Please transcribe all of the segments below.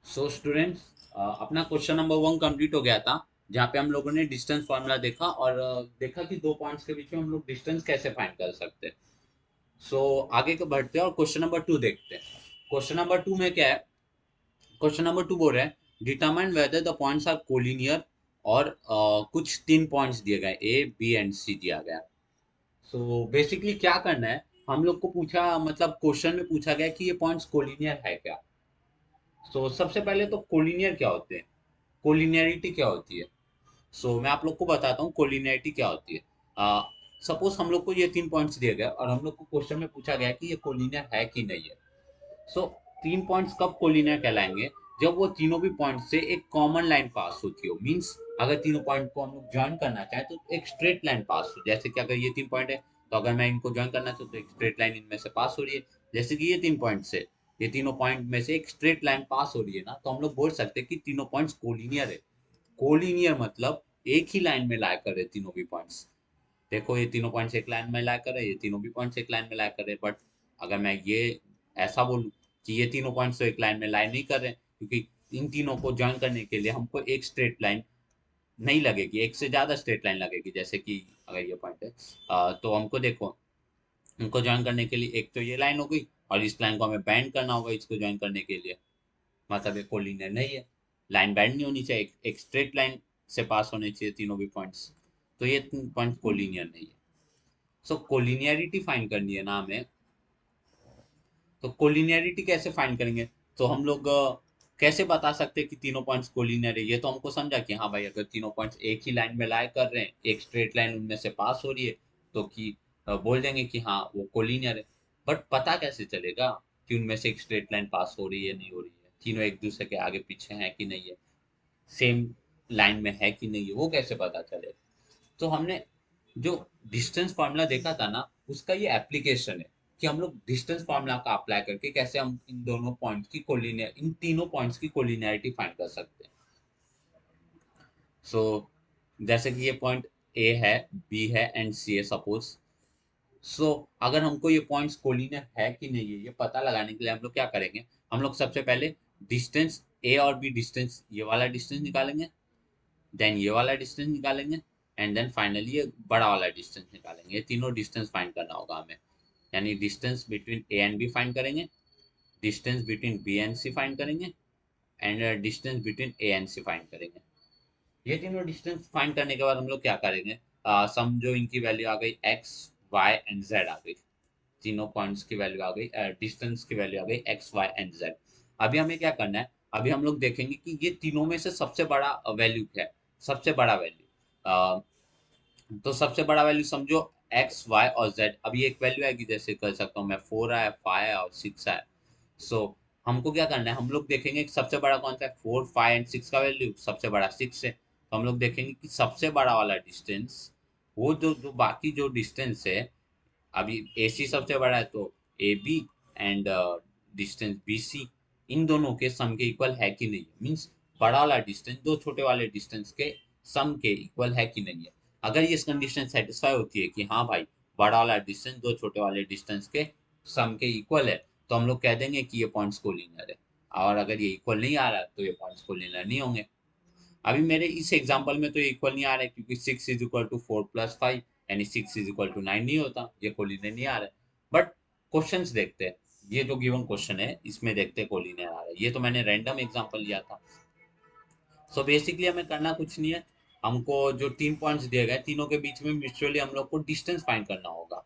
So students, अपना question number 1 complete हो गया था, जहाँ पे हम लोगों ने डिस्टेंस फार्मूला देखा और देखा कि दो पॉइंट्स के बीच में हम लोग डिस्टेंस कैसे फाइंड कर सकते हैं। सो आगे को बढ़ते हैं और क्वेश्चन नंबर 2 देखते हैं। क्वेश्चन नंबर 2 में क्या है? क्वेश्चन नंबर 2 बोल रहे हैं determine whether the points are collinear, और कुछ 3 पॉइंट्स दिए गए, ए बी एंड सी दिया गया। सो बेसिकली क्या करना है, हम लोग को पूछा, मतलब क्वेश्चन में पूछा गया कि ये पॉइंट्स कोलिनियर है क्या। सो सबसे पहले तो कोलिनियर क्या होते हैं, कोलिनियरिटी क्या होती है। मैं आप लोग को बताता हूँ कोलिनियरिटी क्या होती है। सपोज हम लोग को ये 3 पॉइंट्स दिए गए और हम लोग को क्वेश्चन में पूछा गया कि ये कोलिनियर है कि नहीं है। सो 3 पॉइंट्स कब कोलिनियर कहलाएंगे? जब वो तीनों भी पॉइंट से एक कॉमन लाइन पास होती हो। मीन्स अगर तीनों पॉइंट को हम लोग ज्वाइन करना चाहें तो एक स्ट्रेट लाइन पास हो। जैसे कि अगर ये 3 पॉइंट है तो अगर मैं इनको ज्वाइन करना चाहूँ तो एक स्ट्रेट लाइन इनमें से पास हो रही है। जैसे कि ये 3 पॉइंट से, ये तीनों पॉइंट में से एक स्ट्रेट लाइन पास हो रही है ना, तो हम लोग बोल सकते हैं कि तीनों पॉइंट्स कोलिनियर है। कोलिनियर मतलब एक ही लाइन में ला कर है तीनों भी पॉइंट्स। देखो, ये तीनों पॉइंट्स एक लाइन में ला कर है, ये तीनों भी पॉइंट्स एक लाइन में ला कर है। बट अगर मैं ये ऐसा बोलूं कि ये तीनों पॉइंट्स तो एक लाइन में लाई नहीं कर रहे, क्योंकि इन तीनों को ज्वाइन करने के लिए हमको एक स्ट्रेट लाइन नहीं लगेगी, एक से ज्यादा स्ट्रेट लाइन लगेगी। जैसे कि अगर ये पॉइंट है, तो हमको देखो, इनको ज्वाइन करने के लिए एक तो ये लाइन हो गई, और इस लाइन को हमें बैंड करना होगा इसको ज्वाइन करने के लिए। मतलब ये कोलिनियर नहीं है। लाइन बैंड नहीं होनी चाहिए, एक स्ट्रेट लाइन से पास होने चाहिए तीनों भी पॉइंट्स। तो ये पॉइंट कोलिनियर नहीं है। कोलिनियरिटी फाइंड करनी है ना हमें। तो कोलिनियरिटी कैसे फाइंड करेंगे? तो हम लोग कैसे बता सकते हैं कि तीनों पॉइंट्स कोलिनियर है? ये तो हमको समझा कि हाँ भाई, अगर तीनों पॉइंट्स एक ही लाइन में लाए कर रहे हैं, एक स्ट्रेट लाइन उनमें से पास हो रही है, तो कि बोल देंगे कि हाँ वो कोलिनियर है। बट पता कैसे चलेगा कि उनमें से एक स्ट्रेट लाइन पास हो रही है नहीं हो रही है, तीनों एक दूसरे के आगे पीछे हैं कि नहीं है, सेम लाइन में है कि नहीं है, वो कैसे पता चलेगा? तो हमने जो डिस्टेंस फार्मूला देखा था ना, उसका ये एप्लीकेशन है कि हम लोग डिस्टेंस फार्मूला का अप्लाई करके कैसे हम इन दोनों पॉइंट्स की कोलिनियर, इन तीनों पॉइंट्स की कोलिनियरिटी फाइंड कर सकते हैं। सो जैसे कि ये पॉइंट ए है, बी है एंड सी है सपोज। अगर हमको ये पॉइंट्स कोलिनियर है कि नहीं है, ये पता लगाने के लिए हम लोग क्या करेंगे? हम लोग सबसे पहले डिस्टेंस ए और बी, डिस्टेंस ये वाला डिस्टेंस निकालेंगे, देन ये वाला डिस्टेंस निकालेंगे, एंड देन फाइनली ये बड़ा वाला डिस्टेंस निकालेंगे। ये तीनों डिस्टेंस फाइंड करना होगा हमें। यानी distance between A and B find करेंगे, distance between B and C find करेंगे, and distance between A and C find करेंगे। ये तीनों डिस्टेंस फाइंड करने के बाद हम लोग क्या करेंगे? समझो इनकी वैल्यू आ गई एक्स, वाई एंड जेड आ गई। तीनों पॉइंट्स की वैल्यू आ गई, डिस्टेंस की वैल्यू आ गई एक्स वाई एंड जेड। अभी हमें क्या करना है? अभी हम लोग देखेंगे कि ये तीनों में से सबसे बड़ा वैल्यू क्या है, सबसे बड़ा वैल्यू। तो सबसे बड़ा वैल्यू समझो एक्स वाई और जेड। अभी एक वैल्यू आएगी, जैसे कर सकता हूँ मैं, 4 है, 5 है और 6 है। सो हमको क्या करना है? हम लोग देखेंगे कि सबसे बड़ा कौन सा है। 4, 5 एंड 6 का वैल्यू सबसे बड़ा 6 है, तो हम लोग देखेंगे कि सबसे बड़ा वाला डिस्टेंस, वो जो जो बाकी जो डिस्टेंस है, अभी ए सी सबसे बड़ा है तो A B and distance B C, इन दोनों के सम के इक्वल है कि नहीं है। मीन्स बड़ा वाला डिस्टेंस दो छोटे वाले डिस्टेंस के सम के इक्वल है कि नहीं है। अगर ये कंडीशन सेटिस्फाई होती है कि हाँ भाई, बड़ा वाला डिस्टेंस दो छोटे वाले डिस्टेंस के सम के इक्वल है, तो हम लोग कह देंगे कि ये पॉइंट्स कोलिनियर है। और अगर ये इक्वल नहीं आ रहा तो ये पॉइंट्स कोलिनियर नहीं होंगे। अभी मेरे इस एग्जांपल में तो ये इक्वल नहीं आ रहा है, क्योंकि 6 = 4 + 5, यानी 6 = 9 नहीं होता, ये कोलिनियर नहीं आ रहा है। बट क्वेश्चंस देखते हैं, ये जो गिवन क्वेश्चन है इसमें देखते हैं कोलिनियर आ रहा है। ये तो मैंने रैंडम एग्जांपल लिया था। बेसिकली हमें करना कुछ नहीं है, हमको जो 3 पॉइंट्स दिए गए तीनों के बीच में म्यूचुअली हम लोग को डिस्टेंस फाइंड करना होगा।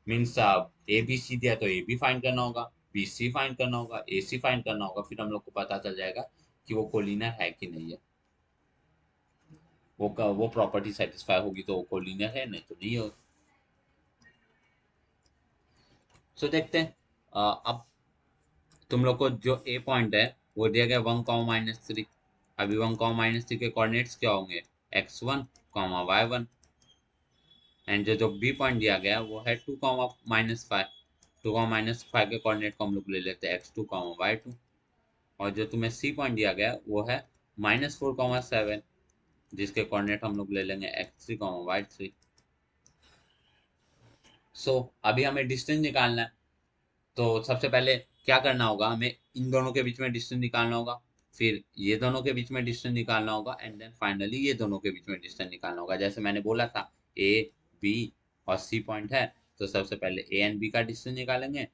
मीन्स ए बी सी दिया तो ए बी फाइंड करना होगा, बी सी फाइंड करना होगा, ए सी फाइंड करना होगा, फिर हम लोग को पता चल जाएगा कि वो कोलिनियर है कि नहीं है। वो प्रॉपर्टी सेटिस्फाई होगी तो वो कोलिनियर है, नहीं तो नहीं हो। देखते हैं। अब तुम लोग को जो ए पॉइंट है वो दिया गया 1, -3। अभी 1, -3 के कोऑर्डिनेट्स क्या होंगे? x1, y1। एंड जो जो बी पॉइंट दिया गया वो है 2, -5। 2, -5 के कोऑर्डिनेट को हम लोग ले लेते हैं x2, y2। और जो तुम्हें सी पॉइंट दिया गया वो है -4, 7, जिसके कोऑर्डिनेट हम लोग ले लेंगे x3, y3। अभी हमें डिस्टेंस निकालना है। तो सबसे पहले क्या करना होगा? हमें इन दोनों के बीच में डिस्टेंस निकालना होगा। फिर ये दोनों के बीच में डिस्टेंस निकालना होगा एंड देन फाइनली ये दोनों के बीच में डिस्टेंस निकालना होगा। जैसे मैंने बोला था ए बी और सी पॉइंट है, तो सबसे पहले ए एंड बी का डिस्टेंस निकालेंगे,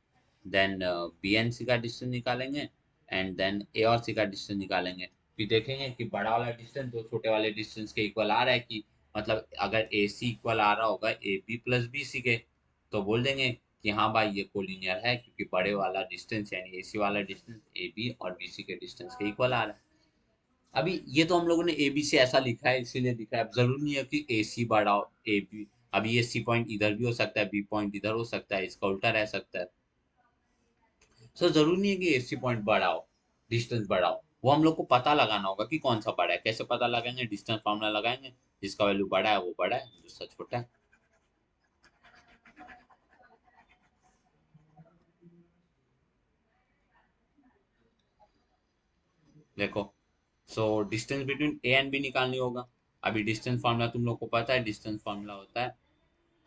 देन बी एंड सी का डिस्टेंस निकालेंगे एंड देन ए और सी का डिस्टेंस निकालेंगे। फिर देखेंगे कि बड़ा वाला डिस्टेंस दो छोटे वाले डिस्टेंस के इक्वल आ रहा है कि, मतलब अगर ए सी इक्वल आ रहा होगा A B plus B C के, तो बोल देंगे कि हाँ भाई ये कोलिनियर है, क्योंकि बड़े वाला डिस्टेंस यानी एसी वाला डिस्टेंस ए बी और बी सी के डिस्टेंस के इक्वल आ रहा है। अभी ये तो हम लोगों ने ए बी से ऐसा लिखा है इसीलिए लिखा है, अब जरूरी नहीं है कि ए सी बड़ा हो ए बी। अभी ये सी पॉइंट इधर भी हो सकता है, बी पॉइंट इधर हो सकता है, इसका उल्टा रह सकता है। सो जरूरी नहीं है कि ए सी पॉइंट बड़ा हो, डिस्टेंस बड़ा हो। वो हम लोग को पता लगाना होगा कि कौन सा बड़ा है। कैसे पता लगाएंगे? डिस्टेंस फार्मूला लगाएंगे, जिसका वैल्यू बड़ा है वो बड़ा है, दूसरा छोटा है। देखो, so distance between A and B निकालनी होगा। अभी डिस्टेंस फार्मूला तुम लोग को पता है, डिस्टेंस फार्मूला होता है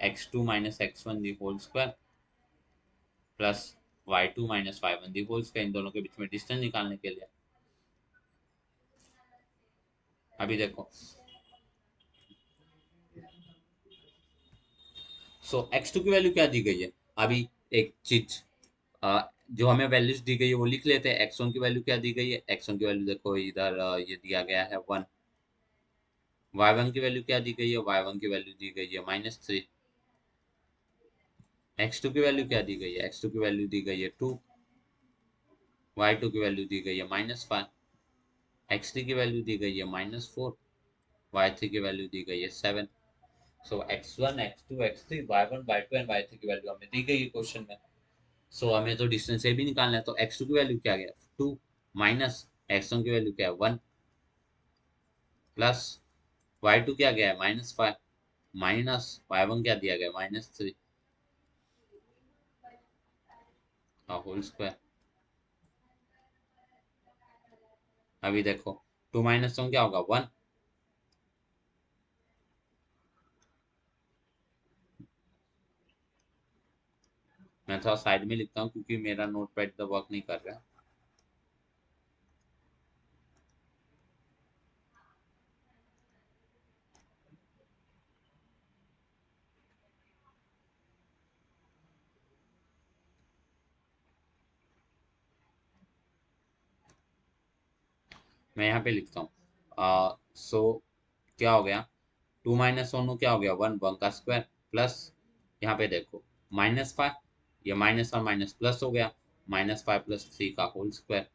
x2 minus x one the whole square plus y2 minus y one the whole square, इन दोनों के बीच में डिस्टेंस निकालने के लिए। अभी देखो, सो x2 की वैल्यू क्या दी गई है? अभी एक चीज, जो हमें वैल्यूज दी गई है वो लिख लेते हैं। x1 की वैल्यू क्या दी गई है? x1 की वैल्यू देखो इधर, ये दिया गया है 1। y1 की वैल्यू क्या दी गई है? y1 की वैल्यू दी गई है -3। x2 की वैल्यू क्या दी गई है? x2 की वैल्यू दी गई है 2। y2 की वैल्यू दी गई है -5। x3 की वैल्यू दी गई है -4। y3 की वैल्यू दी गई है 7। सो x1 x2 x3 y1 y2 and y3 की वैल्यू हमें दी गई है क्वेश्चन में। सो हमें तो डिस्टेंस ए भी निकालना है, तो x2 की वैल्यू क्या गया 2, माइनस x1 की वैल्यू क्या है 1, प्लस y2 क्या गया है -5, माइनस y1 क्या दिया गया -3 का होल स्क्वायर। अभी देखो 2 माइनस 1 क्या होगा 1। मैं थोड़ा साइड में लिखता हूँ क्योंकि मेरा नोट पैड तो वर्क नहीं कर रहा है। मैं यहाँ पे लिखता हूँ, सो क्या हो गया 2 माइनस 1 क्या हो गया 1, 1 का स्क्वायर, प्लस यहाँ पे देखो -5, ये माइनस और माइनस प्लस हो गया, -5 प्लस 3 का होल स्क्वायर,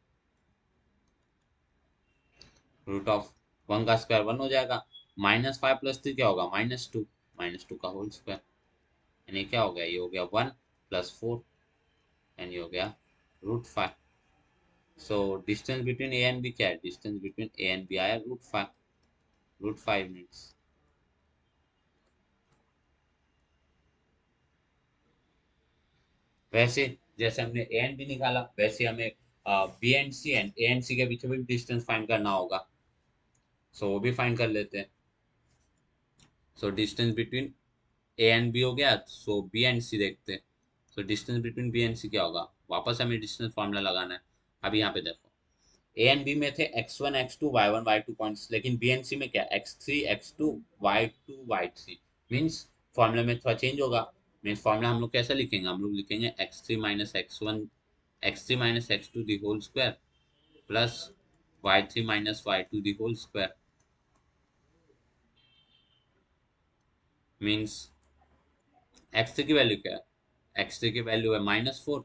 रूट ऑफ 1 का स्क्वायर 1 हो जाएगा। -5 प्लस 3 क्या होगा -2, -2 का होल स्क्वायर, यानी क्या हो गया, ये हो गया 1 प्लस 4 एंड ये हो गया √5। So distance between A and B क्या है? Distance between A and B आया √5, √5 मीन्स। वैसे जैसे हमने ए एंड बी निकाला, वैसे हमें B and C and A and C के बीच में भी डिस्टेंस फाइंड करना होगा। सो वो भी फाइंड कर लेते हैं। So distance between A and B हो गया, सो बी एंड सी देखते हैं। So distance between B and C क्या होगा? वापस हमें डिस्टेंस फॉर्मूला लगाना है। अब यहाँ पे देखो, ए एंड बी में थे x1 x2 y1 y2 points, लेकिन बी एंड सी में क्या x3 x2 y2 y3। Means formula में थोड़ा चेंज होगा। मीन्स फॉर्मूला हम लोग कैसे लिखेंगे? हम लोग लिखेंगे x3 minus x2 the whole square plus y3 minus y2 the whole square. Means x3 की वैल्यू क्या है? x3 की वैल्यू है -4,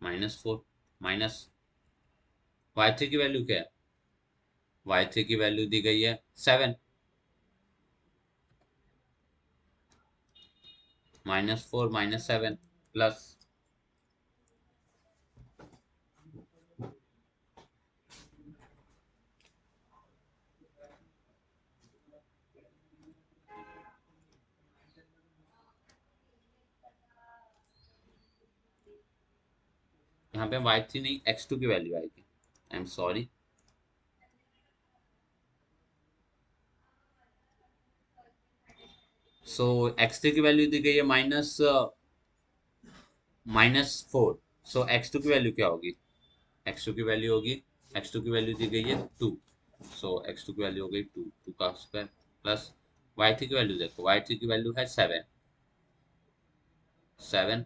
-4 माइनस y3 की वैल्यू क्या है? y3 की वैल्यू दी गई है 7, -4 -7 प्लस, यहाँ पे y3 नहीं x2 की वैल्यू आएगी। I am sorry. So x3 की वैल्यू दी गई है -4। सो x2 की वैल्यू क्या होगी? x2 की वैल्यू होगी x2 की वैल्यू दी गई है 2, सो x2 की वैल्यू हो गई 2, 2 का स्क्वायर प्लस y3 की वैल्यू देखो, y3 की वैल्यू है 7, 7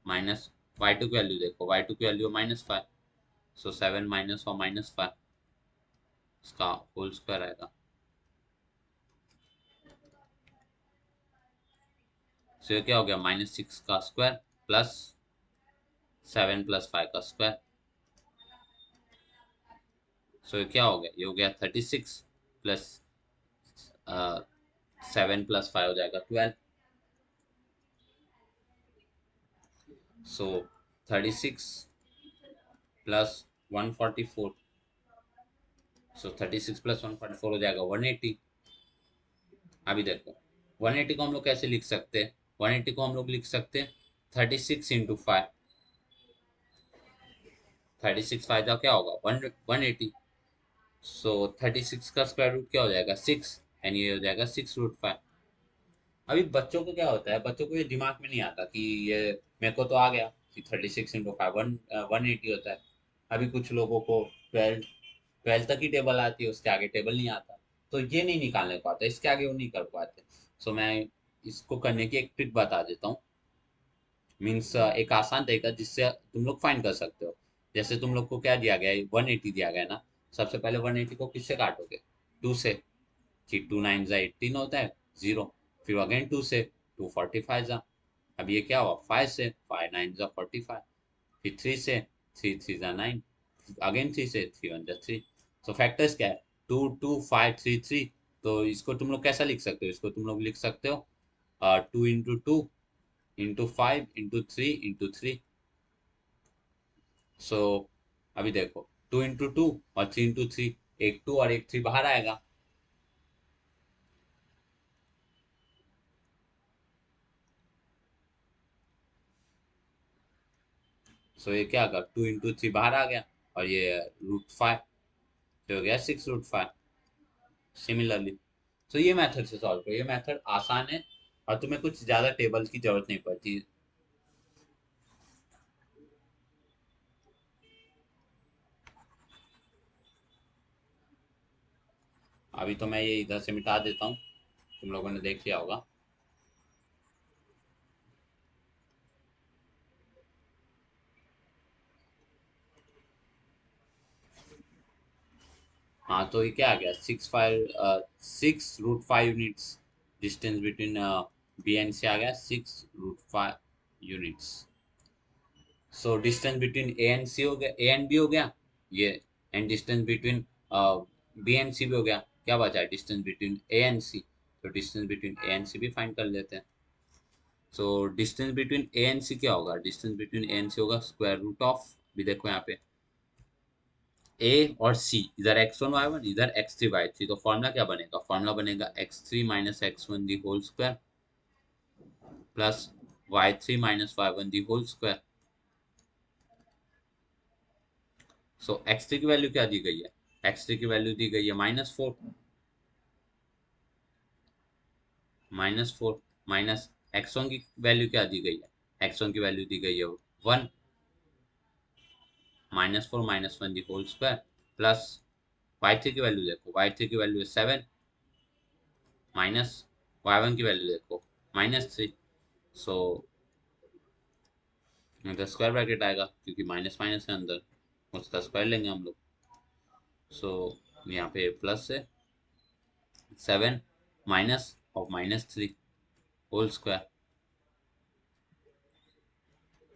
माइनस y2 की वैल्यू देखो, y2 की वैल्यू -5, सो 7 माइनस और -5 इसका होल स्क्वायर आएगा। सो ये क्या हो गया, -6 का स्क्वायर प्लस 7 प्लस 5 का स्क्वायर। सो ये क्या हो गया, ये हो गया 36 प्लस 7 प्लस 5 हो जाएगा 12। सो 36 प्लस 144, सो 36 प्लस 144 हो जाएगा 180। अभी देखो 180 को हम लोग कैसे लिख सकते हैं, 180 को हम लोग लिख सकते हैं 36 इंटू 5, 36 फायदा क्या होगा 180, सो 36 का स्क्वायर रूट क्या हो जाएगा 6, एंड ये हो जाएगा 6√5। अभी बच्चों को क्या होता है, बच्चों को ये दिमाग में नहीं आता कि ये मेरे को तो आ गया कि 36 इंटू 5 180 होता है। अभी कुछ लोगों को ट्वेल्थ ट्वेल्थ तक ही टेबल आती है, उसके आगे टेबल नहीं आता, तो ये नहीं निकालने को आता, इसके आगे वो नहीं कर पाते। सो मैं इसको करने की एक ट्रिक बता देता हूँ, मीन्स एक आसान तरीका जिससे तुम लोग फाइंड कर सकते हो। जैसे तुम लोग को क्या दिया गया है, 180 दिया गया है ना, सबसे पहले 180 को किससे काटोगे, 2 से, कि 2 9 जा 18 होता है 0, फिर अगेन 2 से, 245 जा, अब ये क्या हुआ 5 से, 5 9 जा 45, फिर 3 से, 3 3 जा 9, अगेन 3 से, 3 1 जा 3। सो फैक्टर्स क्या है, 2 2 5 3 3, तो इसको तुम लोग कैसा लिख सकते हो, इसको तुम लोग लिख सकते हो 2 इंटू 2 इंटू 5 इंटू 3 इंटू 3। सो अभी देखो 2 इंटू 2 और 3 इंटू 3, एक 2 और एक 3 बाहर आएगा। सो ये क्या होगा, 2 इंटू 3 बाहर आ गया, और ये √5, तो हो गया 6√5। सिमिलरली, तो ये मेथड से सॉल्व करो, ये मेथड आसान है और तुम्हें कुछ ज्यादा टेबल की जरूरत नहीं पड़ती। अभी तो मैं ये इधर से मिटा देता हूँ, तुम लोगों ने देख लिया होगा। हाँ, तो ये क्या आ गया, 6√5 units distance between B and C आ गया 6√5 units. So distance between A and C हो गया, ए एंड बी हो गया ये, and distance between B and C भी हो गया, क्या बचा है distance between A and C, तो distance between A and C भी फाइंड कर लेते हैं। So distance between A and C क्या होगा, distance between A and C होगा स्क्वायर रूट ऑफ, भी देखो यहाँ पे ए और सी, इधर x1 y1 इधर x3 y3, तो फॉर्मूला क्या बनेगा, फॉर्मूला बनेगा x3 minus x1 the whole square plus y3 minus y1 the whole square. So x3 की वैल्यू क्या दी गई है, x3 की वैल्यू दी गई है -4, -4 माइनस x1 की वैल्यू क्या दी गई है, x1 की वैल्यू दी गई है 1, -4 minus 1 the whole square plus y3 की वैल्यू देखो, y3 की वैल्यू है 7 माइनस y1 की वैल्यू देखो -3, सो इधर स्क्वायर ब्रैकेट आएगा क्योंकि माइनस माइनस है अंदर, उसका स्क्वायर लेंगे हम लोग। सो यहाँ पे प्लस है 7 माइनस और -3 होल स्क्वायर।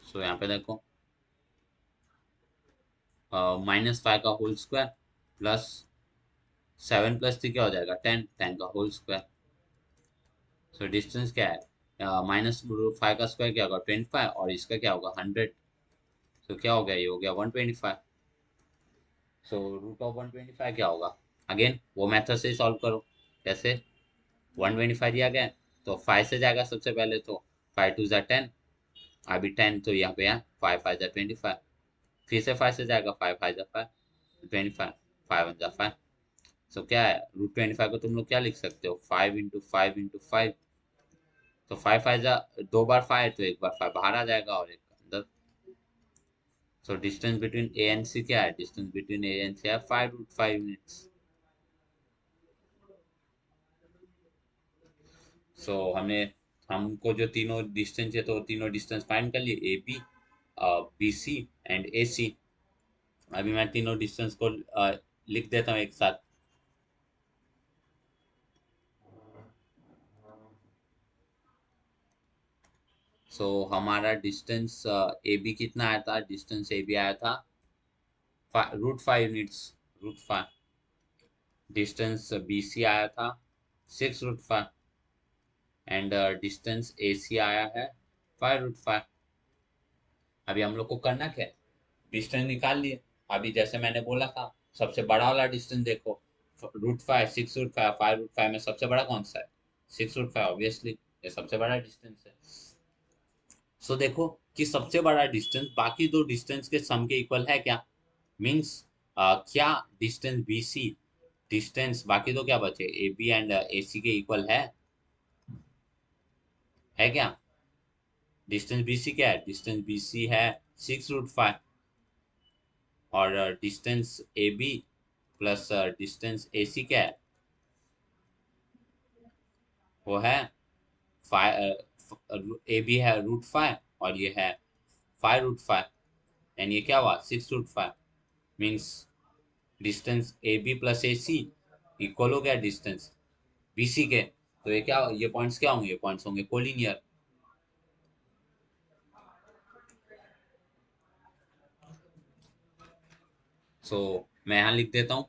सो यहाँ पे देखो -5 का होल स्क्वायर प्लस 7 + 3 क्या हो जाएगा 10, 10 का होल स्क्वायर। सो डिस्टेंस क्या है, -5 का स्क्वायर क्या होगा 25, और इसका क्या होगा 100, तो क्या हो गया, ये हो गया 125। सो √125 क्या होगा, अगेन वो मेथड से सॉल्व करो। कैसे, 125 दिया गया है, तो 5 से जाएगा सबसे पहले, तो 5 2 जा 10, अभी 10 तो यहाँ पे यहाँ 5 5 जा 25, फिर से 5 से जाएगा 5 5 जा 5 25, 5 1 जा 5। सो क्या है, √25 को तुम लोग क्या लिख सकते हो, 5 × 5 × 5, तो 5 5 जा 2 बार 5, तो एक बार 5 बाहर आ जाएगा और एक अंदर। So distance between A and C क्या है? Distance between A and C है 5√5 यूनिट्स। सो हमको जो तीनों डिस्टेंस है तो तीनों डिस्टेंस फाइंड कर लिए, A B, B C and A C. अभी मैं तीनों डिस्टेंस को लिख देता हूँ एक साथ। सो हमारा डिस्टेंस ए बी कितना आया था? डिस्टेंस ए बी आया था √5 यूनिट्स, √5। डिस्टेंस बी सी आया था 6√5 एंड डिस्टेंस ए सी आया है 5√5। अभी हम लोग को करना क्या है? डिस्टेंस निकाल लिए। अभी जैसे मैंने बोला था, सबसे बड़ा वाला डिस्टेंस देखो, √5, 6√5, 5√5 में सबसे बड़ा कौन सा है? 6√5 ऑब्वियसली, ये सबसे बड़ा डिस्टेंस है। सो देखो कि सबसे बड़ा डिस्टेंस बाकी दो डिस्टेंस के सम के इक्वल है क्या? मीन्स क्या डिस्टेंस बी सी डिस्टेंस बाकी दो क्या बचे, ए बी एंड ए सी के इक्वल है क्या? डिस्टेंस बी सी क्या है? डिस्टेंस बी सी है 6√5 और distance A B plus distance A C क्या है? वो है 5, ए बी है √5 और ये है 5√5 एंड ये क्या हुआ 6√5। Means distance A B plus A C equal हो गया डिस्टेंस बी सी के। तो ये पॉइंट्स क्या होंगे? ये पॉइंट्स होंगे कोलिनियर। सो मैं यहाँ लिख देता हूँ,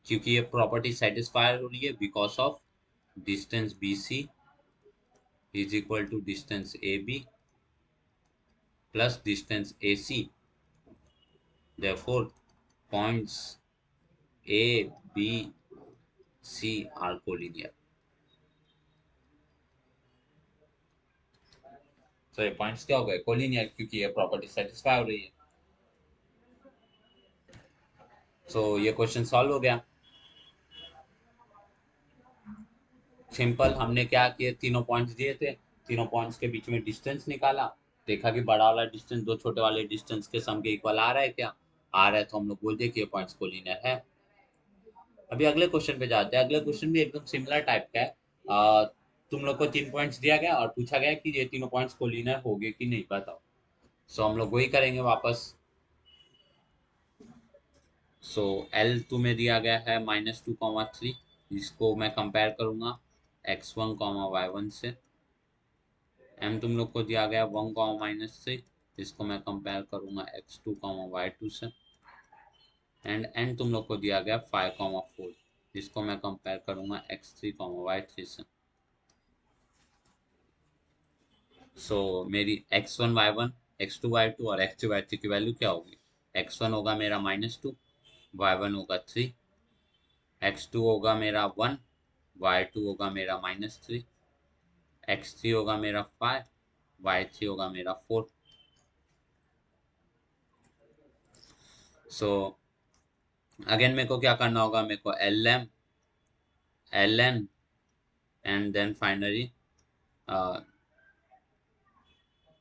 क्योंकि ये प्रॉपर्टी सेटिस्फाई हो रही है because of distance B C is equal to distance A B plus distance A C. therefore points a b c are collinear। तो ये पॉइंट्स क्या हो गए? कोलिनियर, क्योंकि ये प्रॉपर्टी सेटिस्फाई हो रही है। सो ये क्वेश्चन सॉल्व हो गया। सिंपल, हमने क्या किए, तीनों पॉइंट्स दिए थे, तीनों पॉइंट्स के बीच में डिस्टेंस निकाला, देखा कि बड़ा वाला डिस्टेंस दो छोटे वाले डिस्टेंस के सम के इक्वल आ रहा है क्या? आ रहा है, तो हम लोग बोल दिए कि ये पॉइंट्स कोलिनियर है। अभी अगले क्वेश्चन पे जाते हैं। अगले क्वेश्चन भी एकदम सिमिलर टाइप का है। तुम लोग को 3 पॉइंट्स दिया गया और पूछा गया कि ये तीनों पॉइंट्स कोलिनियर हो गए कि नहीं, बताओ। सो हम लोग वही करेंगे वापस। सो एल तुम्हें दिया गया है -2, 3। इसको मैं कंपेयर करूंगा x1, y1 से। एम तुम लोग को दिया गया 1, -3। इसको मैं कंपेयर करूंगा x2, y2 से। एंड एन तुम लोग को दिया गया 5, 4। जिसको मैं कंपेयर करूंगा x3, y3 से। सो मेरी x1, y1, x2, y2 और x3, y3 की वैल्यू क्या होगी? x1 होगा मेरा -2, y1 होगा 3, x2 होगा मेरा 1, y2 होगा मेरा -3, x3 होगा मेरा 5, y3 होगा मेरा 4। सो अगेन मेरे को क्या करना होगा? मेरे को ln and then finally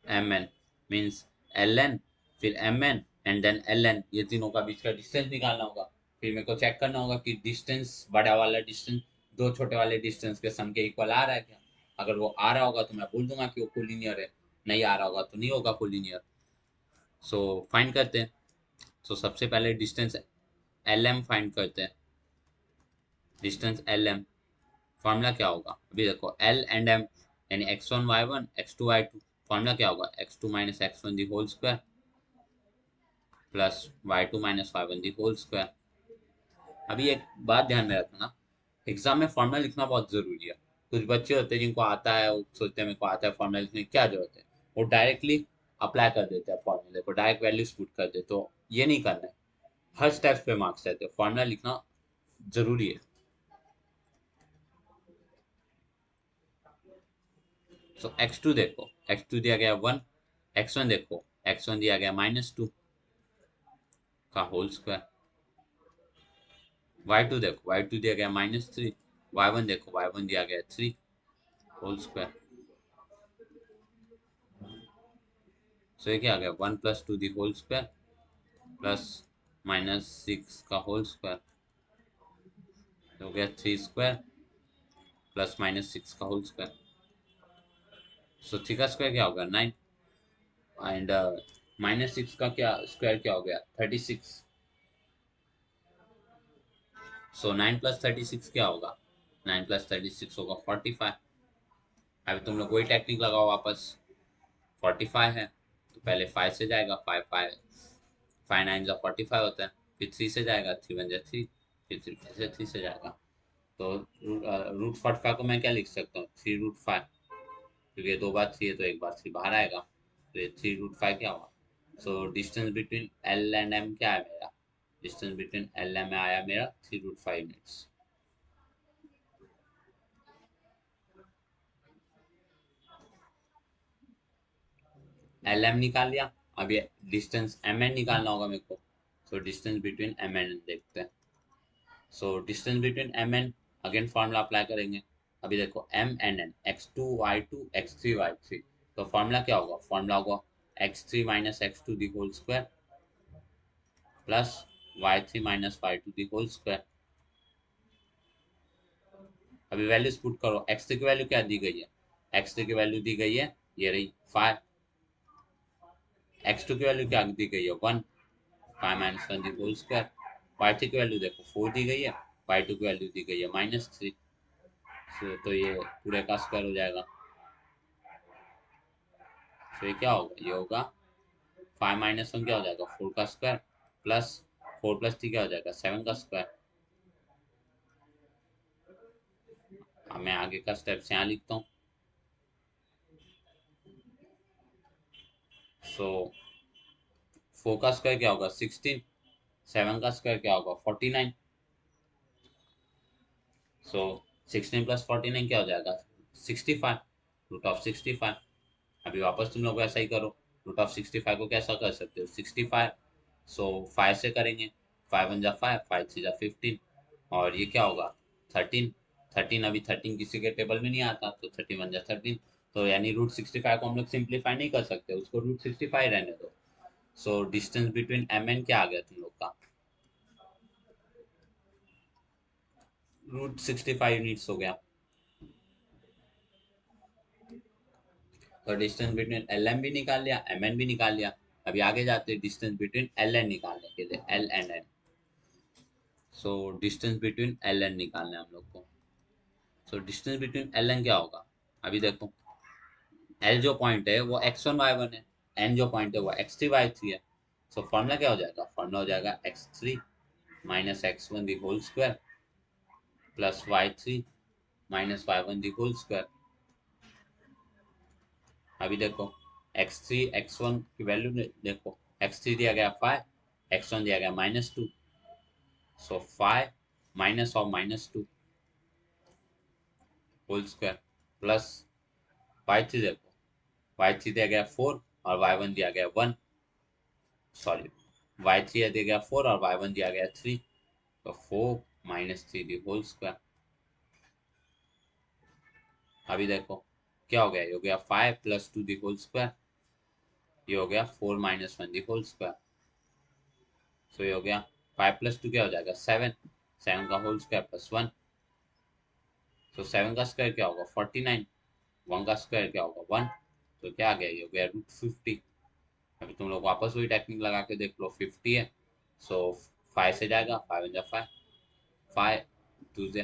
mn। Means ln फिर mn एंड देन ln, ये तीनों का बीच का डिस्टेंस निकालना होगा। फिर मेरे को चेक करना होगा कि डिस्टेंस बड़ा वाला डिस्टेंस दो छोटे वाले डिस्टेंस के सम के इक्वल आ रहा है क्या? अगर वो आ रहा होगा तो मैं बोल दूंगा कि वो कोलिनियर है, नहीं आ रहा होगा तो नहीं होगा कोलिनियर। सो फाइंड करते हैं। सो सबसे पहले डिस्टेंस lm फाइंड करते हैं। डिस्टेंस lm फॉर्मूला क्या होगा? अभी देखो l एंड m यानी x1, y1, x2, y2। Formula क्या होगा? x2 - x1 the whole square plus y2 - y1 the whole square. अभी एक बात ध्यान में रखना, एग्जाम में फॉर्मूला लिखना बहुत जरूरी है। कुछ बच्चे होते हैं जिनको आता है, वो सोचते हैं मेरे को आता है, फॉर्मूला लिखने की क्या जरूरत है, वो डायरेक्टली अप्लाई कर देते हैं फॉर्मूले को, डायरेक्ट वैल्यूज पुट कर देते। तो ये नहीं करना है, हर स्टेप पे मार्क्स रहते हैं, फॉर्मूला लिखना जरूरी है। सो x2 देखो, x2 दिया गया 1, x1 देखो, x1 दिया गया -2 का होल स्क्वायर, y2 देखो, y2 दिया गया -3, y1 देखो, y1 दिया गया 3 होल स्क्वायर। सो ये क्या आ गया 1 + 2 दी होल स्क्वायर प्लस -6 का होल स्क्वायर हो गया 3 स्क्वायर प्लस -6 का होल स्क्वायर। सो 3 का स्क्वायर क्या होगा 9 एंड -6 का क्या स्क्वायर क्या हो गया 36। सो 9 + 36 क्या होगा 9 + 36 होगा 45। अभी तुम लोग वही टेक्निक लगाओ वापस 45 है तो पहले 5 से जाएगा 5 5 5 9 जा 45 होता है, फिर 3 से जाएगा 3 1 जा 3, फिर 3 से जाएगा। तो √45 को मैं क्या लिख सकता हूँ 3√5, क्योंकि ये 2 बार 3 है तो एक बार 3 बाहर आएगा, तो ये 3√5 क्या हुआ। So distance between L and M क्या है मेरा, डिस्टेंस बिटवीन एल एम आया मेरा 3√5 यूनिट्स। एल एम निकाल लिया, अब ये डिस्टेंस एम एन निकालना होगा मेरे को। So distance between M N देखते हैं। So distance between M N again formula apply करेंगे। अभी देखो M N N x2 y2 x3 y3, तो फॉर्मूला क्या होगा, फॉर्मूला होगा x3 - x2 the whole square plus y3 - y2 the whole square. अभी वैल्यूज पुट करो, x3 की वैल्यू क्या दी गई है, x3 की वैल्यू दी गई है ये रही 5, x2 की वैल्यू क्या दी गई है 1, 5 - 1 दी होल स्क्वायर, y3 की वैल्यू देखो 4 दी गई है, y2 की वैल्यू दी गई है -3। तो ये पूरे का स्क्वायर हो जाएगा। तो ये क्या होगा, ये होगा 5 - 1 क्या हो जाएगा 4 का स्क्वायर प्लस 4 + 3 क्या हो जाएगा 7 का स्क्वायर। अब मैं आगे का स्टेप्स यहाँ लिखता हूँ। सो 4 का स्क्वायर क्या होगा 16, 7 का स्क्वायर क्या होगा 49। सो 16 + 49 क्या हो जाएगा 65, √65। अभी वापस तुम लोग ऐसा ही करो, √65 को कैसा कर सकते हो 65। सो 5 से करेंगे, 5 1 जा 5, 5 3 जा 15, और ये क्या होगा 13। 13 अभी 13 किसी के टेबल में नहीं आता, तो 13 1 जा 13, तो यानी √65 को हम लोग सिंप्लीफाई नहीं कर सकते, उसको √65 रहने दो। So distance between M N क्या आ गया तुम लोग का √65 यूनिट्स हो गया। तो डिस्टेंस बिटवीन एल एम भी निकाल लिया, एम एन भी निकाल लिया। अभी आगे जाते हैं डिस्टेंस बिटवीन एल एन निकालने के लिए, L N N. So distance between L N निकालना है हम लोग को। So distance between L N क्या होगा, अभी देखो एल जो पॉइंट है वो x1 y1 है, एन जो पॉइंट है वो x3 y3 है। सो फॉर्मूला क्या हो जाएगा, फॉर्मूला हो जाएगा x3 - x1 the whole square plus y3 - y1 the whole square. अभी देखो x3 x1 की वैल्यू देखो, x3 दिया गया 5, x1 दिया गया -2, so 5 minus of -2 whole square plus y3 देखो, y3 दिया गया 4 और y1 दिया गया 1, सॉरी y3 दिया गया 4 और y1 दिया गया 3, तो 4 - 3 दी होल स्क्वायर। अभी देखो क्या हो गया, ये हो गया 5 + 2 दी होल स्क्वायर, ये हो गया 4 - 1 दी होल स्क्वायर। सो ये हो गया 5 + 2 क्या हो जाएगा 7, 7 का होल स्क्वायर प्लस 1। तो 7 का स्क्वायर क्या होगा 49, 1 का स्क्वायर क्या होगा 1, तो क्या आ गया ये हो गया √50। अभी तुम लोग वापस वही टेक्निक लगा के देख लो 50 है, सो 5 से जाएगा 5 1 जा 5, 5 2 जा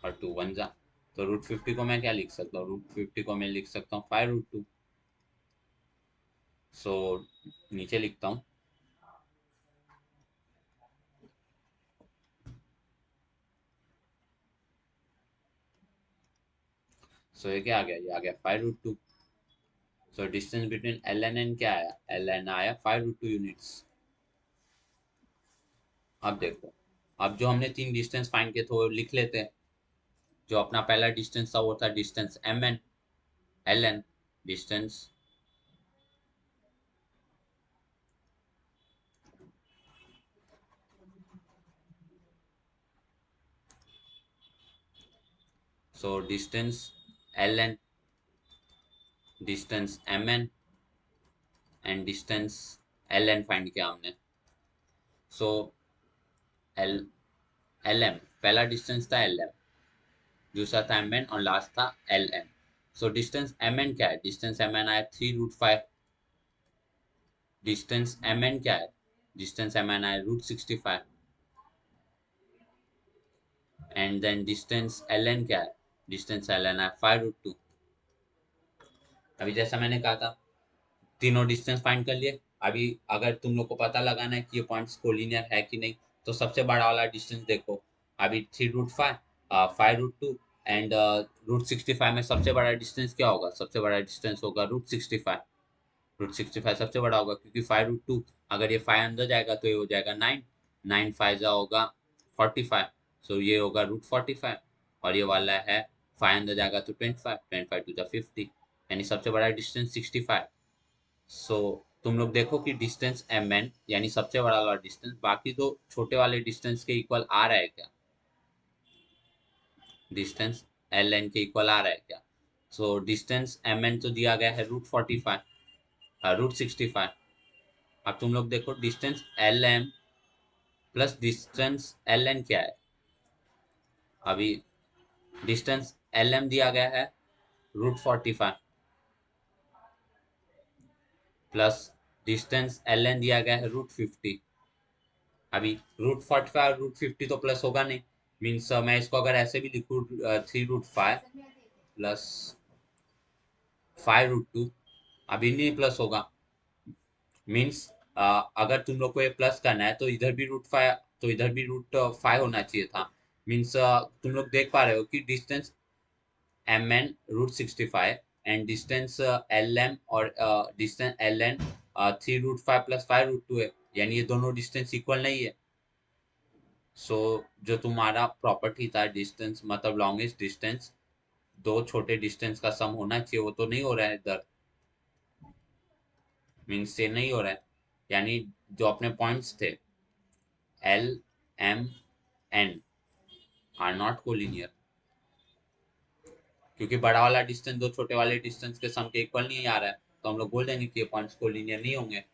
और 2 1 जा, तो √50 को मैं क्या लिख सकता हूँ, √50 को मैं लिख सकता हूँ 5√2। सो नीचे लिखता हूँ। सो ये क्या आ गया, ये आ गया 5√2। So distance between L N N क्या आया, एल एन आया 5√2 यूनिट्स। अब देखो, अब जो हमने 3 डिस्टेंस फाइंड किए थे वो लिख लेते हैं। जो अपना पहला डिस्टेंस था वो था distance M N, L N distance so distance L N distance M N and distance L N find किया हमने. सो एल एल एम, पहला डिस्टेंस था एल एम, दूसरा था एम एन और लास्ट था L N. So distance M N क्या है? डिस्टेंस एम एन आया 3√5. डिस्टेंस एम एन क्या है? डिस्टेंस एम एन आया √65. And then distance L N क्या है? डिस्टेंस एल एन आया 5√2. अभी जैसा मैंने कहा था, तीनों डिस्टेंस फाइंड कर लिए. अभी अगर तुम लोग को पता लगाना है कि ये पॉइंट्स कोलिनियर है कि नहीं, तो सबसे बड़ा वाला डिस्टेंस देखो. अभी 3√5, 5√2 एंड √65 में सबसे बड़ा डिस्टेंस क्या होगा? सबसे बड़ा डिस्टेंस होगा √65. √65 सबसे बड़ा होगा क्योंकि 5√2, अगर ये 5 अंदर जाएगा तो ये हो जाएगा 9. 9 5 जा होगा 45. सो ये होगा √45. और ये वाला है 5 अंदर जाएगा तो 25. 25 टू द 50, यानी सबसे बड़ा डिस्टेंस 65. सो तुम लोग देखो कि डिस्टेंस एम एन यानी सबसे बड़ा वाला डिस्टेंस बाकी दो छोटे वाले डिस्टेंस के इक्वल आ रहा है क्या? डिस्टेंस एल एन के इक्वल आ रहा है क्या? सो डिस्टेंस एम एन तो दिया गया है √45, √65. अब तुम लोग देखो distance L M plus distance L N क्या है? अभी डिस्टेंस एल एम दिया गया है √45 प्लस डिस्टेंस एल एन दिया गया है √50. अभी √45 और √50 तो प्लस होगा नहीं. मीन्स मैं इसको अगर ऐसे भी लिखूँ 3√5 प्लस 5√2, अभी नहीं प्लस होगा. मीन्स अगर तुम लोग को ये प्लस करना है तो इधर भी √5, तो इधर भी √5 होना चाहिए था. मीन्स तुम लोग देख पा रहे हो कि distance M N √65 and distance L M और डिस्टेंस एल एन 3√5 प्लस 5√2 है, यानी ये दोनों डिस्टेंस इक्वल नहीं है. सो जो तुम्हारा प्रॉपर्टी था डिस्टेंस मतलब लॉन्गेस्ट डिस्टेंस, दो छोटे डिस्टेंस का सम होना चाहिए, वो तो नहीं हो रहा है इधर. मीन्स से नहीं हो रहा है, यानी जो अपने पॉइंट्स थे L M N are not collinear, क्योंकि बड़ा वाला डिस्टेंस दो छोटे वाले डिस्टेंस के सम के इक्वल नहीं आ रहा है, तो हम लोग बोल देंगे कि ये पॉइंट्स कोलिनियर नहीं होंगे.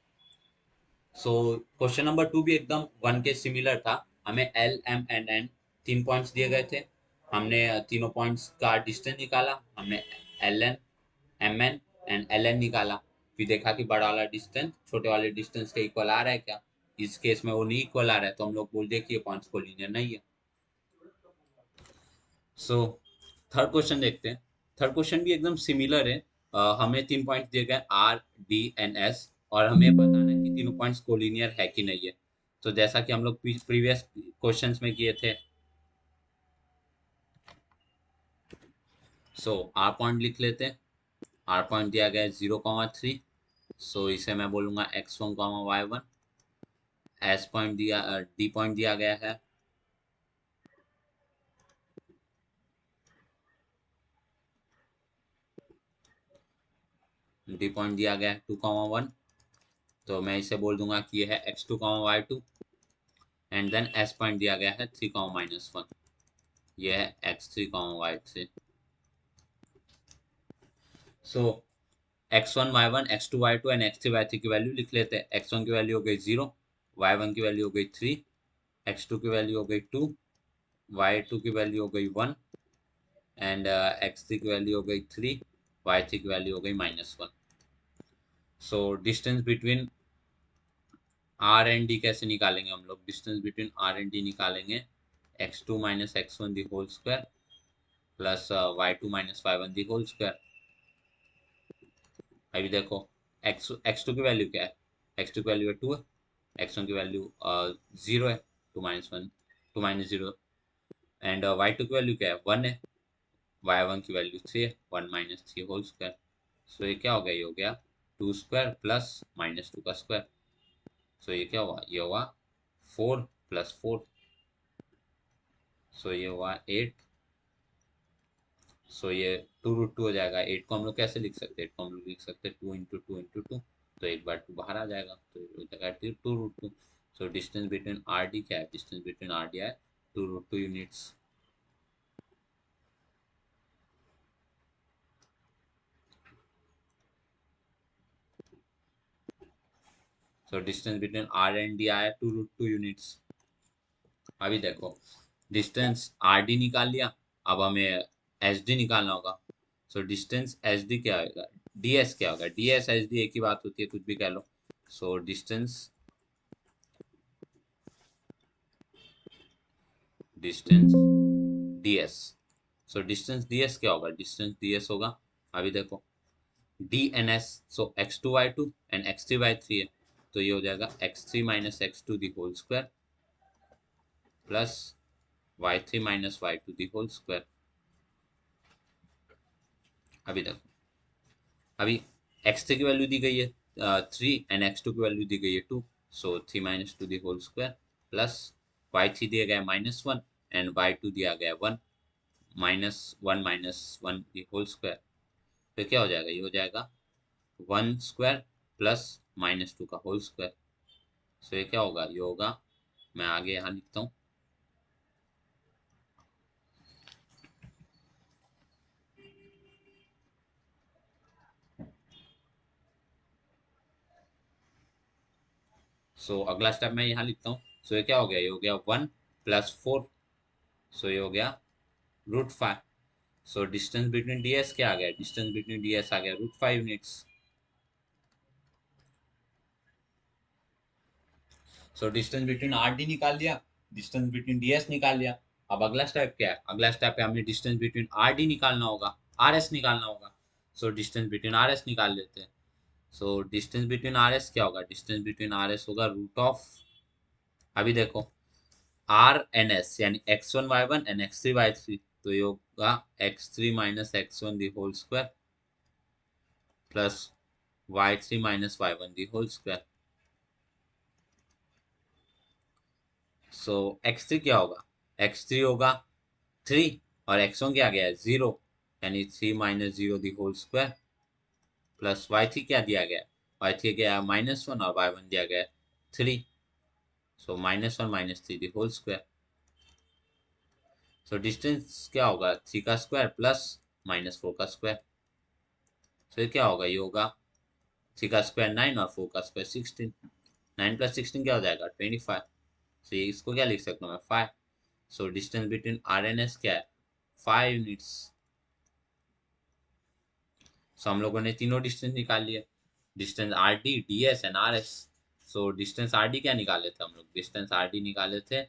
सो क्वेश्चन नंबर 2 भी एकदम वन के सिमिलर था. हमें एल एम एंड एन तीन पॉइंट्स दिए गए थे. हमने तीनों पॉइंट्स का डिस्टेंस निकाला. हमने L N, M N and L N निकाला. फिर देखा कि बड़ा वाला डिस्टेंस छोटे वाले डिस्टेंस के इक्वल आ रहा है क्या. इस केस में वो नहीं इक्वल आ रहा है, तो हम लोग बोल दिए कि ये पॉइंट्स कोलिनियर नहीं है. सो थर्ड क्वेश्चन देखते हैं. थर्ड क्वेश्चन भी एकदम सिमिलर है. हमें तीन पॉइंट दिए गए आर डी एंड एस, और हमें बताना है कि तीनों पॉइंट्स कोलिनियर है कि नहीं है. तो जैसा कि हम लोग प्रीवियस क्वेश्चंस में किए थे, सो आर पॉइंट लिख लेते हैं. आर पॉइंट दिया गया है 0,3. सो इसे मैं बोलूंगा x1, y1. एस पॉइंट दिया, डी पॉइंट दिया गया है डी पॉइंट दिया गया है 2,1. तो मैं इसे बोल दूंगा कि ये है x2, y2. And then S point दिया गया है 3,-1. ये है x3, y3. So x1, y1, x2, y2 and x3, y3 की वैल्यू लिख लेते हैं. x1 की वैल्यू हो गई 0, y1 की वैल्यू हो गई 3, x2 की वैल्यू हो गई 2, y2 की वैल्यू हो गई 1 एंड x3 की वैल्यू हो गई 3, y3 की वैल्यू हो गई -1. So distance between R and D कैसे निकालेंगे हम लोग? Distance between R and D निकालेंगे x2 minus x1 the whole square plus y2 minus y1 the whole square. अभी देखो x2 की वैल्यू क्या है? x2 की वैल्यू है 2 है, x1 की वैल्यू 0 है, 2 - 1, 2 - 0. एंड y2 की वैल्यू क्या है? 1 है, y1 की वैल्यू 3 है, 1 - 3 होल स्क्वायर. सो ये क्या हो गया? ये हो गया 2 स्क्वायर प्लस -2 का स्क्वायर. सो ये क्या हुआ? ये हुआ 4 + 4. सो ये हुआ 8. सो ये 2√2 हो जाएगा. 8 को हम लोग कैसे लिख सकते हैं? 8 को हम लोग लिख सकते हैं 2 × 2 × 2. तो एक बार 2 बाहर आ जाएगा, तो हो जाएगा 2√2. So distance between R D क्या है? डिस्टेंस बिटवीन आर डी है 2√2 units. So distance between R and D आया 2√2 यूनिट्स। अभी देखो डिस्टेंस आर डी निकाल लिया, अब हमें एच डी निकालना होगा। सो डिस्टेंस एच डी क्या होगा, डी एस क्या होगा, डी एस एच डी एक ही बात होती है, कुछ भी कह लो। So distance D S, so distance D S क्या होगा, डिस्टेंस डी एस होगा, अभी देखो D and S, so x2 y2 and x3 y3 है, तो ये हो जाएगा x3 minus x two the whole square plus y3 minus y two the whole square. अभी देखो अभी x3 की वैल्यू दी गई है 3 एंड x2 की वैल्यू दी गई है 2, so 3 minus two the whole square plus y3 दिया गया है -1 एंड y2 दिया गया है 1, -1 दी होल स्क्वायर, तो क्या हो जाएगा, ये हो जाएगा 1 स्क्वायर प्लस -2 का होल स्क्वायर। सो ये क्या होगा, ये होगा, मैं आगे यहाँ लिखता हूँ, सो अगला स्टेप मैं यहाँ लिखता हूँ। सो ये क्या हो गया, ये हो गया 1 + 4, सो ये हो गया √5। So distance between D S क्या आ गया, डिस्टेंस बिटवीन डी एस आ गया √5 units. So distance between R D निकाल लिया, डिस्टेंस बिटवीन डी एस निकाल लिया। अब अगला स्टेप क्या है, अगला स्टेप है हमें डिस्टेंस बिटवीन आर डी निकालना होगा, आर एस निकालना होगा। सो डिस्टेंस बिटवीन आर एस निकाल लेते हैं। So distance between R S क्या होगा, डिस्टेंस बिटवीन आर एस होगा √ऑफ, अभी देखो आर एन एस यानी x1 y1 and x3 y3, तो ये होगा x3 minus x1 the whole square plus y3 minus y1 the whole square. So x3 क्या होगा, x3 होगा 3 और x1 क्या गया है 0, यानी 3 minus 0 the whole square plus y3 क्या दिया गया है, y3 गया -1 और y1 दिया गया है 3, so -1 - 3 the whole square. So distance क्या होगा, 3 का स्क्वायर प्लस -4 का स्क्वायर, सो ये क्या होगा, ये होगा 3 का स्क्वायर 9 और 4 का स्क्वायर 16, 9 + 16 क्या हो जाएगा 25, सो ये इसको क्या लिख सकता हूँ मैं 5। So distance between R N S क्या है 5 यूनिट्स। सो हम लोगों ने तीनों डिस्टेंस निकाल लिए, distance R D D S and R S. So distance R D क्या निकाले थे हम लोग, डिस्टेंस आर डी निकाले थे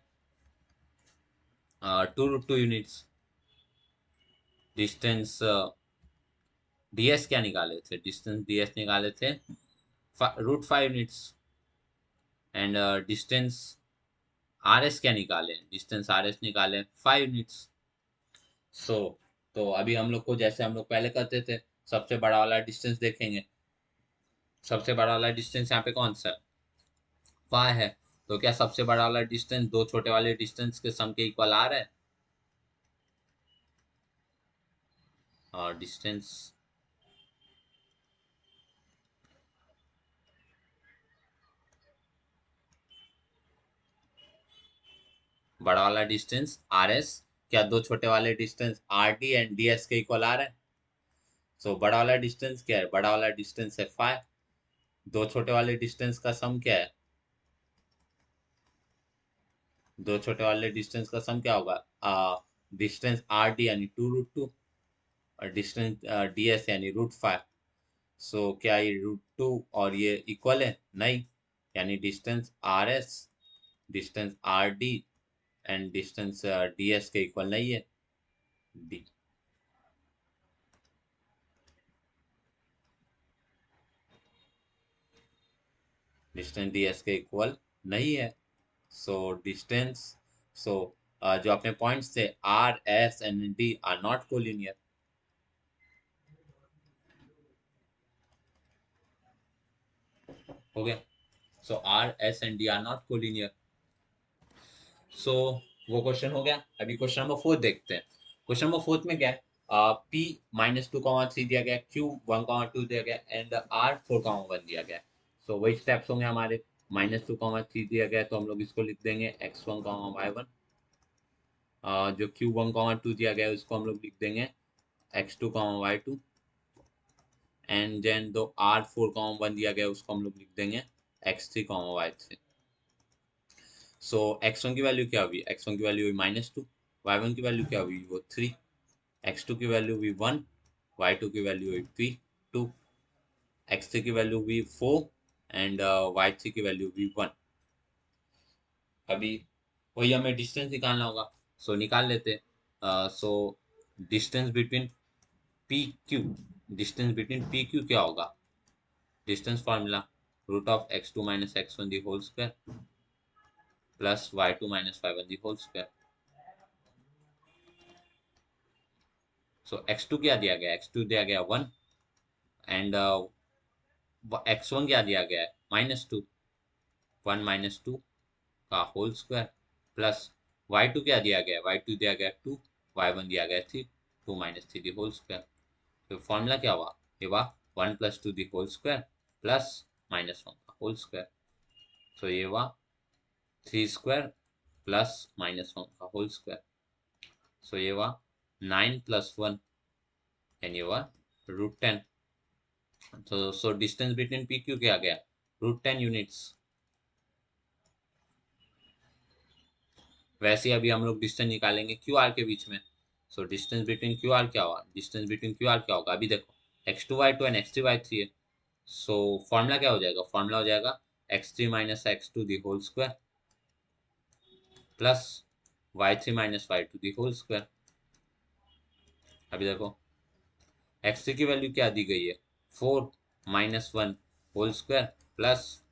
2√2 यूनिट्स। डिस्टेंस डी एस क्या निकाले थे, डिस्टेंस डी एस निकाले थे √5 units. And distance R S क्या निकाले, डिस्टेंस आर एस निकाले 5 यूनिट्स। सो तो अभी हम लोग को जैसे हम लोग पहले करते थे, सबसे बड़ा वाला डिस्टेंस देखेंगे, सबसे बड़ा वाला डिस्टेंस यहाँ पे कौन सा है, 5 है, तो क्या सबसे बड़ा वाला डिस्टेंस दो छोटे वाले डिस्टेंस के सम के इक्वल आ रहा है, और डिस्टेंस बड़ा वाला डिस्टेंस आर एस क्या दो छोटे वाले distance R D and D S के इक्वल आ रहा है। सो बड़ा वाला डिस्टेंस क्या है, बड़ा वाला डिस्टेंस है 5, दो छोटे वाले डिस्टेंस का सम क्या है, दो छोटे वाले डिस्टेंस का सम क्या होगा, डिस्टेंस आर डी यानी 2√2 और डिस्टेंस डी एस यानी √5। सो क्या ये √2 और ये इक्वल है, नहीं, यानी distance R S distance R D and distance D S के इक्वल नहीं है, डी डिस्टेंस डी एस के इक्वल नहीं है। सो डिस्टेंस, सो जो अपने पॉइंट्स थे R S and D are not collinear. हो गया, so R S and D are not collinear. So वो क्वेश्चन हो गया। अभी क्वेश्चन नंबर 4 देखते हैं। क्वेश्चन नंबर 4 में क्या है, पी -2, 3 दिया गया, क्यू 1, 2 दिया गया एंड आर 4, 1 दिया गया। सो वही स्टेप्स होंगे हमारे, -2, 3 दिया गया तो हम लोग इसको लिख देंगे x1, y1, जो q1, 2 दिया गया है उसको हम लोग लिख देंगे x2, y2 एंड देन दो r4, 1 दिया गया उसको हम लोग लिख देंगे x3 कॉमा y3। सो x1 की वैल्यू क्या हुई, x1 की वैल्यू हुई -2, y1 की वैल्यू क्या हुई वो 3, x2 की वैल्यू हुई 1, y2 की वैल्यू हुई 2, x3 की वैल्यू हुई 4 एंड y3 की वैल्यू हुई 1। अभी वही हमें डिस्टेंस निकालना होगा, सो निकाल लेते। So distance between P Q, distance between P Q क्या होगा, distance formula √(x2 - x1) the whole square plus y2 - y1 the whole square. So x2 क्या दिया गया, x2 दिया गया 1 एंड x1 क्या दिया गया है -2, 1 - 2 का होल स्क्वायर प्लस y2 क्या दिया गया है, y2 दिया गया 2, y1 दिया गया 3, 2 - 3 दी होल स्क्वायर। तो फॉर्मूला क्या हुआ, ये हुआ 1 + 2 दी होल स्क्वायर प्लस -1 का होल स्क्वायर। तो ये हुआ 3 स्क्वायर प्लस -1 का होल स्क्वायर। सो ये हुआ 9 + 1 एंड ये हुआ √10। सो डिस्टेंस बिटवीन पी क्यू क्या गया, √10 यूनिट्स। वैसे ही अभी हम लोग डिस्टेंस निकालेंगे क्यू आर के बीच में। सो डिस्टेंस बिटवीन क्यू आर क्या होगा, डिस्टेंस बिटवीन क्यू आर क्या होगा, अभी देखो x2 y2 and x3 y3 है। सो फॉर्मूला क्या हो जाएगा, फॉर्मूला हो जाएगा x3 - x2 the whole square plus y3 - y2 the whole square. अभी देखो x3 की वैल्यू क्या दी गई है, 4 - 1 होल स्क्वायर प्लस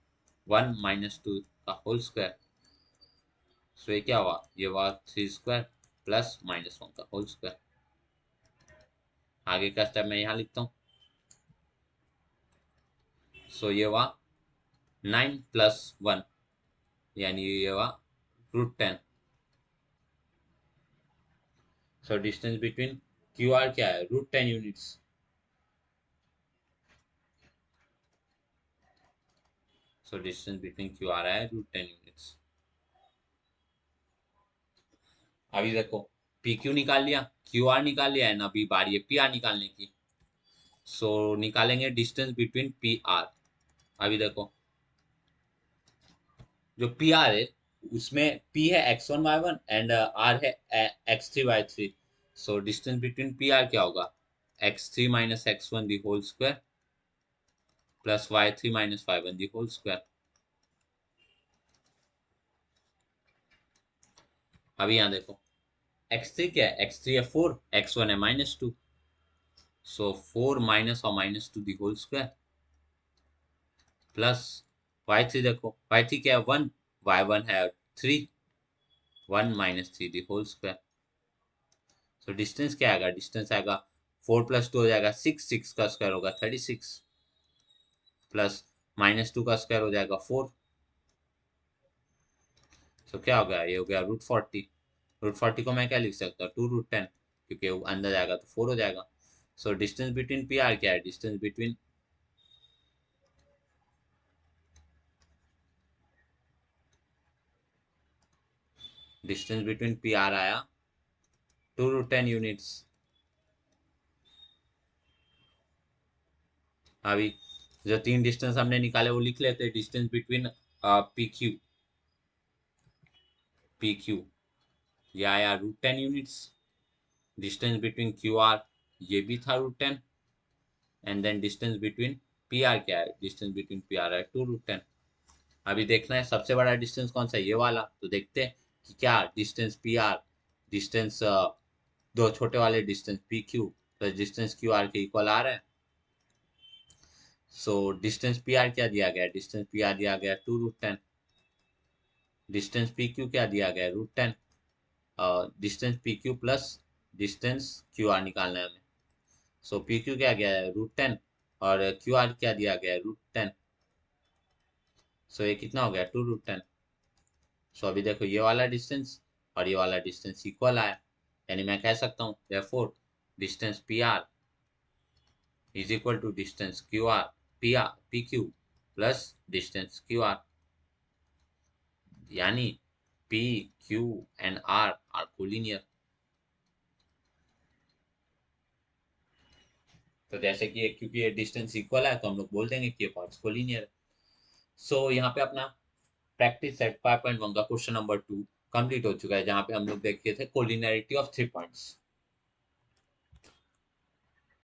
1 - 2 का होल स्क्वायर। सो ये क्या हुआ, ये हुआ 3 स्क्वायर प्लस -1 का होल स्क्वायर। आगे का स्टेप मैं यहाँ लिखता हूँ। सो ये हुआ 9 + 1 यानी ये हुआ √10। सो डिस्टेंस बिटवीन क्यू आर क्या है, √10 units. So distance between Q are है √10 यूनिट्स। अभी देखो पी क्यू निकाल लिया, क्यू आर निकाल लिया है ना, अभी बारी है पी आर निकालने की। सो निकालेंगे डिस्टेंस बिटवीन पी आर। अभी देखो जो पी आर है उसमें पी है x1 y1 एंड आर है x3 y3। So distance between P R क्या होगा, x3 - x1 the whole square plus y3 - y1 the whole square. अभी यहाँ देखो x3 क्या है, x3 है 4, x1 है -2। सो 4 माइनस और -2 दी होल स्क्वायर प्लस y3 देखो y3 क्या है 1, y1 है 3, 1 - 3 the whole square. So distance क्या आएगा, डिस्टेंस आएगा 4 + 2 हो जाएगा 6, 6 का स्क्वायर होगा 36 प्लस -2 का स्क्वायर हो जाएगा 4। सो क्या हो गया, ये हो गया √40। √40 को मैं क्या लिख सकता हूँ, 2 √10, क्योंकि वो अंदर जाएगा तो 4 हो जाएगा। सो डिस्टेंस बिटवीन पी आर क्या है, डिस्टेंस बिटवीन पी आर आया 2 √10 यूनिट्स। अभी जो 3 डिस्टेंस हमने निकाले वो लिख लेते हैं। डिस्टेंस बिटवीन पी क्यू ये आया √10 units. Distance between Q R ये भी था √10 and then distance between P R क्या है, डिस्टेंस बिटवीन पी आर है 2 √10। अभी देखना है सबसे बड़ा डिस्टेंस कौन सा है, ये वाला। तो देखते हैं कि क्या डिस्टेंस पी आर, डिस्टेंस दो छोटे वाले distance P Q plus distance Q are के इक्वल आ रहा है। सो डिस्टेंस पी आर क्या दिया गया, डिस्टेंस पी आर दिया गया 2 √10, डिस्टेंस पी क्यू क्या दिया गया √10, distance P Q plus distance Q are निकालना है हमें। सो पी क्यू क्या गया है √10 और क्यू आर क्या दिया गया है √10। सो ये कितना हो गया 2 √10। सो अभी देखो ये वाला डिस्टेंस और ये वाला डिस्टेंस इक्वल आया, यानी मैं कह सकता हूँ therefore distance P R is equal to distance Q R, P Q plus distance Q R, यानी P Q and R are collinear. तो जैसे कि क्योंकि ये डिस्टेंस इक्वल है तो हम लोग बोल देंगे कि ये पार्ट्स कोलिनियर है। सो यहाँ पे अपना प्रैक्टिस सेट 5.1 का क्वेश्चन नंबर 2 कंप्लीट हो चुका है, जहाँ पे हम लोग देखे थे कोलिनैरिटी ऑफ 3 पॉइंट्स।